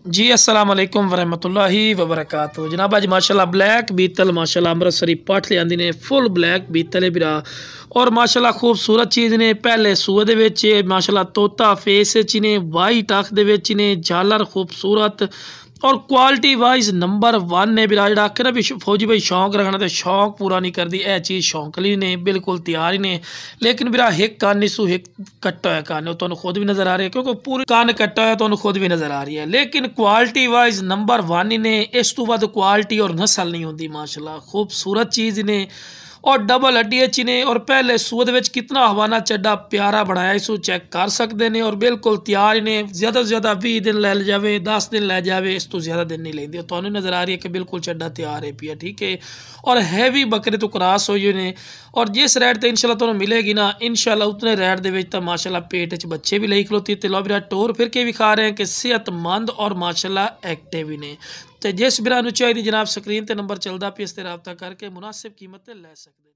जी अस्सलाम वालेकुम वरहमतुल्लाहि वबरकातुहू। जनाब अज माशाल्लाह ब्लैक बीतल माशाल्लाह अमृतसरी पठ लियांदी ने फुल ब्लैक बीतल है बिरा और माशाल्लाह खूबसूरत चीज़ ने। पहले सूए दे विच माशाल्लाह तोता फेस च ने, वाइट अख दे विच ने, झालर खूबसूरत और क्वालिटी वाइज नंबर 1 ने बिरा। जड़ा आखे ना भी फौजी भाई शौक रखना तो शौक पूरा नहीं करती, यह चीज़ शौकली ने बिल्कुल तैयार ही ने। लेकिन बिरा हिक कान निसू हिक कट्टा है कान तो खुद भी नजर आ रही है, क्योंकि पूरी कान कट्टा है तो खुद भी नजर आ रही है। लेकिन क्वालिटी वाइज नंबर 1 ही ने, इस तो बाद क्वालिटी और नस्ल नहीं होती माशाल्लाह। खूबसूरत चीज़ ने और डबल हड्डी च ने। और पहले सूद विच कितना हवाना चड्डा प्यारा बनाया, इसको चेक कर सकते हैं। और बिल्कुल तैयार ने, ज़्यादा से ज़्यादा 20 दिन लै जाए, 10 दिन लै जाए, इस तो ज़्यादा दिन नहीं लेंदी। तो नज़र आ रही है कि बिल्कुल चड्डा तैयार है पिया, ठीक है। और हैवी बकरे तो क्रॉस हुई ने। और जिस रेट तो इंशाल्लाह तुम्हें मिलेगी ना, इंशाल्लाह उतने रेट दे विच माशाल्लाह पेट च बच्चे भी लई खलोती ते लो बिरा टोर फिर के भी खा रहे हैं कि सेहतमंद और माशाल्लाह एक्टिव भी ने। तो जिस बिरा चाहिए जनाब स्क्रीन ते नंबर चलता पे इस ते रब्ता करके मुनासिब कीमत लै सकते।